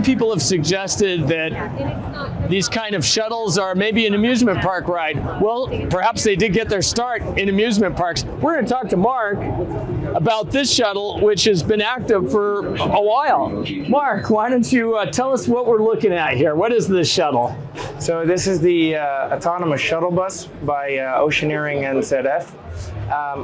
people have suggested that these kind of shuttles are maybe an amusement park ride. Well, perhaps they did get their start in amusement parks. We're going to talk to Mark about this shuttle, which has been active for a while. Mark, why don't you tell us what we're looking at here? What is this shuttle? So this is the autonomous shuttle bus by Oceaneering and ZF,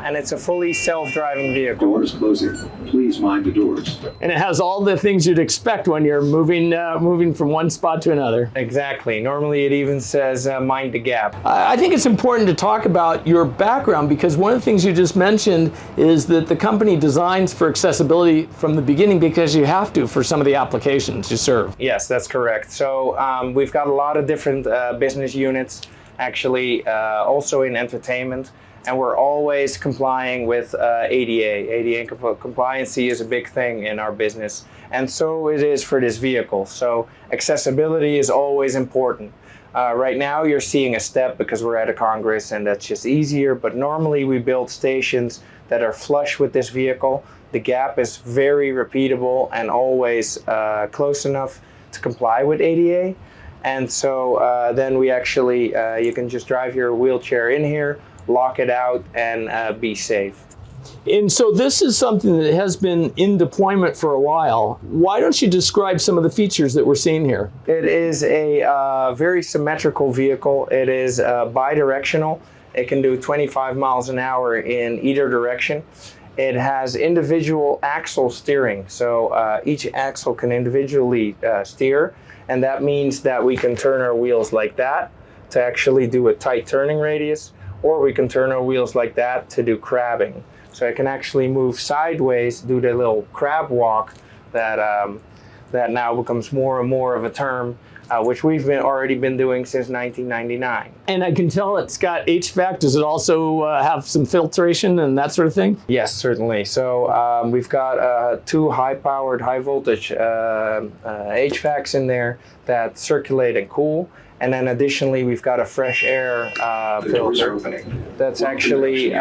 and it's a fully self-driving vehicle. Doors closing. Please mind the doors. And it has all the things you'd expect when you're moving from one spot to another. Exactly. Normally it even says mind the gap. I think it's important to talk about your background, because one of the things you just mentioned is that the company designs for accessibility from the beginning because you have to for some of the applications you serve. Yes, that's correct. So we've got a lot of different business units, actually, also in entertainment, and we're always complying with ADA. ADA compliancy is a big thing in our business, and so it is for this vehicle. So accessibility is always important. Right now you're seeing a step because we're at a Congress and that's just easier, but normally we build stations that are flush with this vehicle. The gap is very repeatable and always close enough to comply with ADA. And so then we actually, you can just drive your wheelchair in here, lock it out, and be safe. And so this is something that has been in deployment for a while. Why don't you describe some of the features that we're seeing here? It is a very symmetrical vehicle. It is bi-directional. It can do 25 miles an hour in either direction. It has individual axle steering, so each axle can individually steer, and that means that we can turn our wheels like that to actually do a tight turning radius, or we can turn our wheels like that to do crabbing. So I can actually move sideways, do the little crab walk that that now becomes more and more of a term, which we've already been doing since 1999. And I can tell it's got HVAC. Does it also have some filtration and that sort of thing? Yes, certainly. So we've got two high-powered, high-voltage HVACs in there that circulate and cool. And then additionally, we've got a fresh air filter that's actually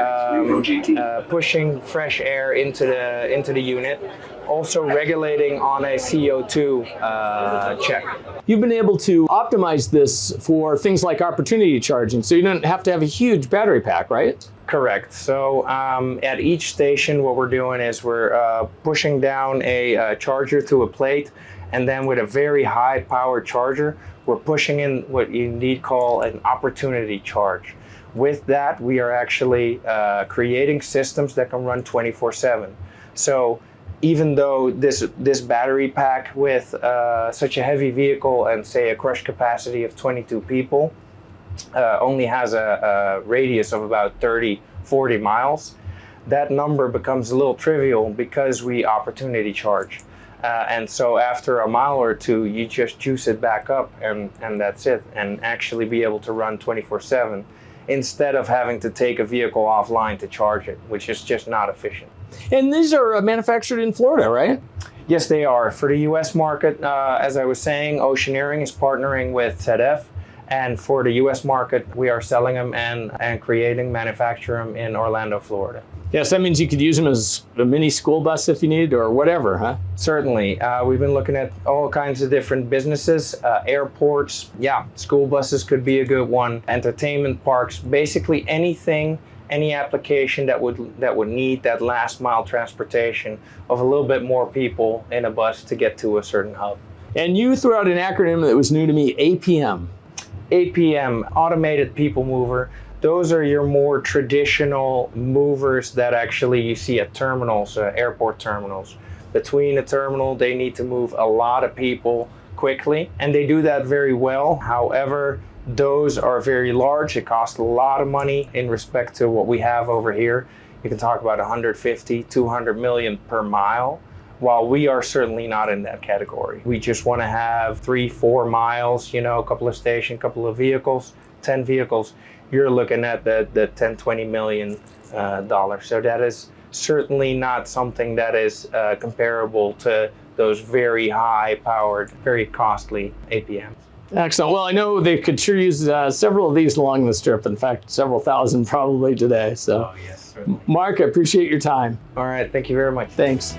pushing fresh air into the unit, also regulating on a CO2 check. You've been able to optimize this for things like opportunity charging, so you don't have to have a huge battery pack, right? Correct. So at each station, what we're doing is we're pushing down a charger to a plate, and then with a very high powered charger, we're pushing in what you indeed call an opportunity charge. With that, we are actually creating systems that can run 24/7. So even though this battery pack with such a heavy vehicle and say a crush capacity of 22 people only has a radius of about 30-40 miles, that number becomes a little trivial because we opportunity charge. And so after a mile or two, you just juice it back up and that's it, and actually be able to run 24/7 instead of having to take a vehicle offline to charge it, which is just not efficient. And these are manufactured in Florida, right? Yes, they are. For the US market, as I was saying, Oceaneering is partnering with ZF. And for the US market, we are selling them and creating, manufacture them in Orlando, Florida. Yes, that means you could use them as a mini school bus if you need, or whatever, huh? Certainly. We've been looking at all kinds of different businesses, airports, yeah, school buses could be a good one, entertainment parks, basically anything, any application that would need that last mile transportation of a little bit more people in a bus to get to a certain hub. And you threw out an acronym that was new to me, APM. APM, Automated People Mover. Those are your more traditional movers that actually you see at terminals, airport terminals. Between a terminal, they need to move a lot of people quickly, and they do that very well. However, those are very large. It costs a lot of money in respect to what we have over here. You can talk about 150, 200 million per mile. While we are certainly not in that category. We just want to have 3-4 miles, you know, a couple of stations, a couple of vehicles, 10 vehicles. You're looking at the 10, 20 million dollars. So that is certainly not something that is comparable to those very high powered, very costly APMs. Excellent. Well, I know they could sure use several of these along the strip. In fact, several thousand probably today. So, oh, yes, certainly. Mark, I appreciate your time. All right. Thank you very much. Thanks.